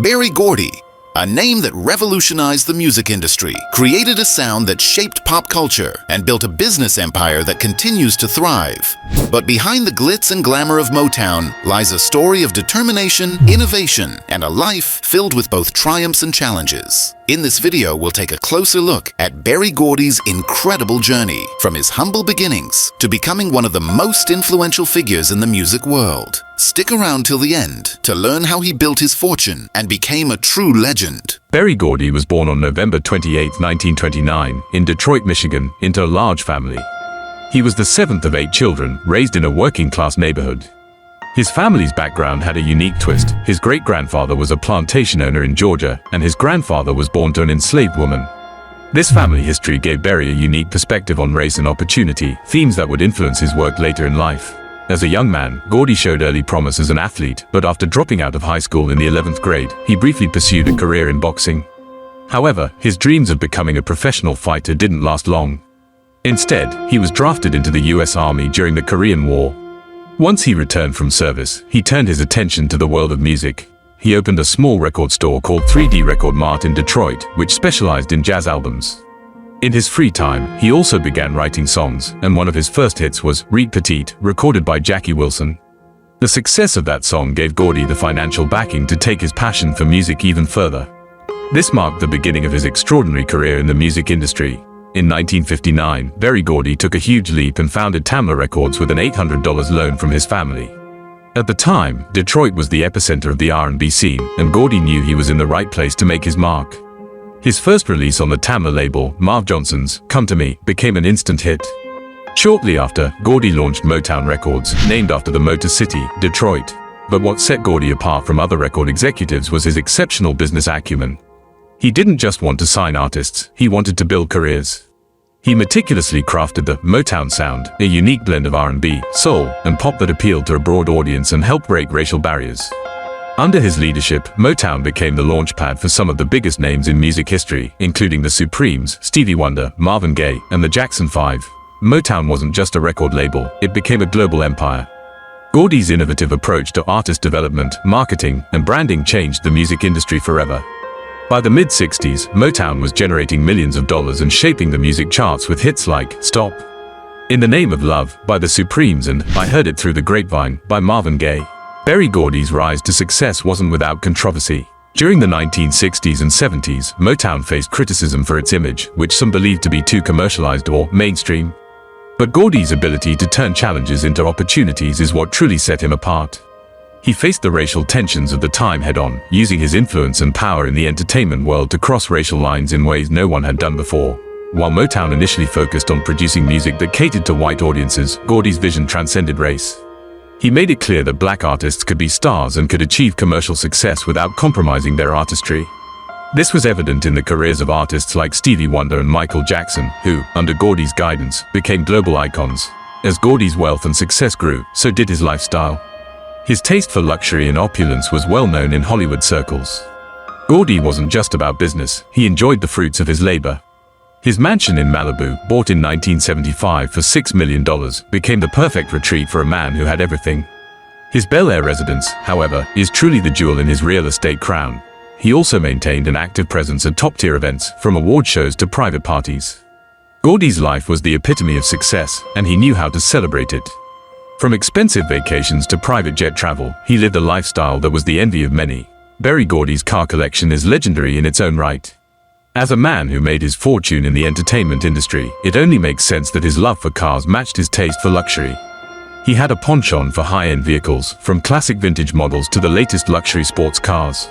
Berry Gordy, a name that revolutionized the music industry, created a sound that shaped pop culture, and built a business empire that continues to thrive. But behind the glitz and glamour of Motown lies a story of determination, innovation, and a life filled with both triumphs and challenges. In this video, we'll take a closer look at Berry Gordy's incredible journey, from his humble beginnings to becoming one of the most influential figures in the music world. Stick around till the end to learn how he built his fortune and became a true legend. Berry Gordy was born on November 28, 1929, in Detroit, Michigan, into a large family. He was the seventh of 8 children, raised in a working-class neighborhood. His family's background had a unique twist. His great-grandfather was a plantation owner in Georgia, and his grandfather was born to an enslaved woman. This family history gave Berry a unique perspective on race and opportunity, themes that would influence his work later in life. As a young man, Gordy showed early promise as an athlete, but after dropping out of high school in the 11th grade, he briefly pursued a career in boxing. However, his dreams of becoming a professional fighter didn't last long. Instead, he was drafted into the US Army during the Korean War. Once he returned from service, he turned his attention to the world of music. He opened a small record store called 3D Record Mart in Detroit, which specialized in jazz albums. In his free time, he also began writing songs, and one of his first hits was Reed Petite, recorded by Jackie Wilson. The success of that song gave Gordy the financial backing to take his passion for music even further. This marked the beginning of his extraordinary career in the music industry. In 1959, Berry Gordy took a huge leap and founded Tamla Records with an $800 loan from his family. At the time, Detroit was the epicenter of the R&B scene, and Gordy knew he was in the right place to make his mark. His first release on the Tamla label, Marv Johnson's Come to Me, became an instant hit. Shortly after, Gordy launched Motown Records, named after the Motor City, Detroit. But what set Gordy apart from other record executives was his exceptional business acumen. He didn't just want to sign artists, he wanted to build careers. He meticulously crafted the Motown Sound, a unique blend of R&B, soul, and pop that appealed to a broad audience and helped break racial barriers. Under his leadership, Motown became the launchpad for some of the biggest names in music history, including the Supremes, Stevie Wonder, Marvin Gaye, and the Jackson 5. Motown wasn't just a record label, it became a global empire. Gordy's innovative approach to artist development, marketing, and branding changed the music industry forever. By the mid-60s, Motown was generating millions of dollars and shaping the music charts with hits like Stop, In the Name of Love by the Supremes and I Heard It Through the Grapevine by Marvin Gaye. Berry Gordy's rise to success wasn't without controversy. During the 1960s and 70s, Motown faced criticism for its image, which some believed to be too commercialized or mainstream. But Gordy's ability to turn challenges into opportunities is what truly set him apart. He faced the racial tensions of the time head-on, using his influence and power in the entertainment world to cross racial lines in ways no one had done before. While Motown initially focused on producing music that catered to white audiences, Gordy's vision transcended race. He made it clear that black artists could be stars and could achieve commercial success without compromising their artistry. This was evident in the careers of artists like Stevie Wonder and Michael Jackson, who, under Gordy's guidance, became global icons. As Gordy's wealth and success grew, so did his lifestyle. His taste for luxury and opulence was well known in Hollywood circles. Gordy wasn't just about business, he enjoyed the fruits of his labor. His mansion in Malibu, bought in 1975 for $6 million, became the perfect retreat for a man who had everything. His Bel Air residence, however, is truly the jewel in his real estate crown. He also maintained an active presence at top-tier events, from award shows to private parties. Gordy's life was the epitome of success, and he knew how to celebrate it. From expensive vacations to private jet travel, he lived a lifestyle that was the envy of many. Berry Gordy's car collection is legendary in its own right. As a man who made his fortune in the entertainment industry, it only makes sense that his love for cars matched his taste for luxury. He had a penchant for high-end vehicles, from classic vintage models to the latest luxury sports cars.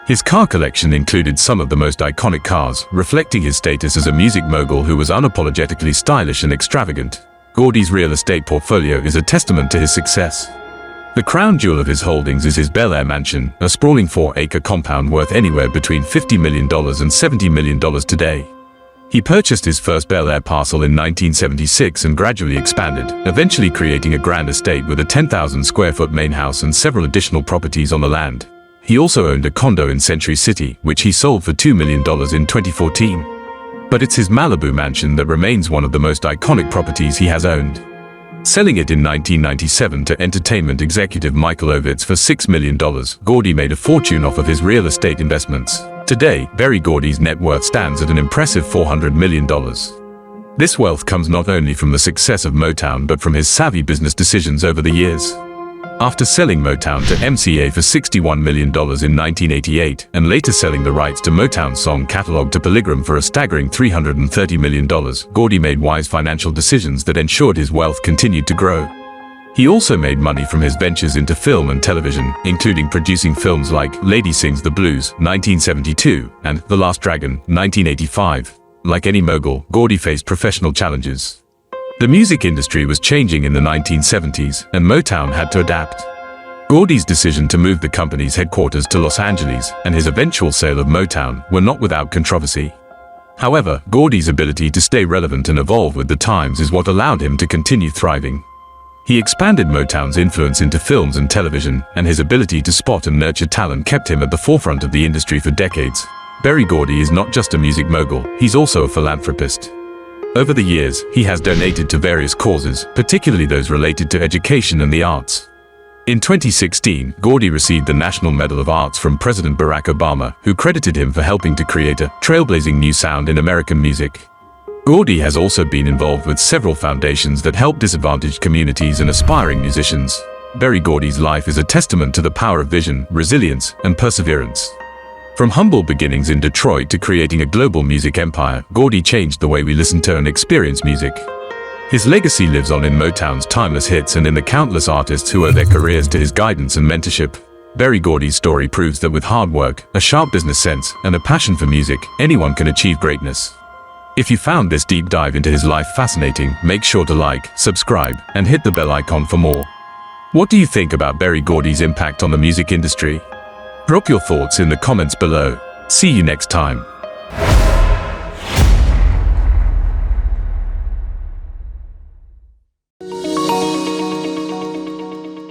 His car collection included some of the most iconic cars, reflecting his status as a music mogul who was unapologetically stylish and extravagant. Gordy's real estate portfolio is a testament to his success. The crown jewel of his holdings is his Bel Air mansion, a sprawling 4-acre compound worth anywhere between $50 million and $70 million today. He purchased his first Bel Air parcel in 1976 and gradually expanded, eventually creating a grand estate with a 10,000 square foot main house and several additional properties on the land. He also owned a condo in Century City, which he sold for $2 million in 2014. But it's his Malibu mansion that remains one of the most iconic properties he has owned. Selling it in 1997 to entertainment executive Michael Ovitz for $6 million, Gordy made a fortune off of his real estate investments. Today, Berry Gordy's net worth stands at an impressive $400 million. This wealth comes not only from the success of Motown but from his savvy business decisions over the years. After selling Motown to MCA for $61 million in 1988 and later selling the rights to Motown Song catalog to Polygram for a staggering $330 million, Gordy made wise financial decisions that ensured his wealth continued to grow. He also made money from his ventures into film and television, including producing films like Lady Sings the Blues, 1972, and The Last Dragon, 1985. Like any mogul, Gordy faced professional challenges. The music industry was changing in the 1970s, and Motown had to adapt. Gordy's decision to move the company's headquarters to Los Angeles and his eventual sale of Motown were not without controversy. However, Gordy's ability to stay relevant and evolve with the times is what allowed him to continue thriving. He expanded Motown's influence into films and television, and his ability to spot and nurture talent kept him at the forefront of the industry for decades. Berry Gordy is not just a music mogul, he's also a philanthropist. Over the years, he has donated to various causes, particularly those related to education and the arts. In 2016, Gordy received the National Medal of Arts from President Barack Obama, who credited him for helping to create a trailblazing new sound in American music. Gordy has also been involved with several foundations that help disadvantaged communities and aspiring musicians. Berry Gordy's life is a testament to the power of vision, resilience, and perseverance. From humble beginnings in Detroit to creating a global music empire, Gordy changed the way we listen to and experience music. His legacy lives on in Motown's timeless hits and in the countless artists who owe their careers to his guidance and mentorship. Berry Gordy's story proves that with hard work, a sharp business sense, and a passion for music, anyone can achieve greatness. If you found this deep dive into his life fascinating, make sure to like, subscribe, and hit the bell icon for more. What do you think about Berry Gordy's impact on the music industry? Drop your thoughts in the comments below. See you next time.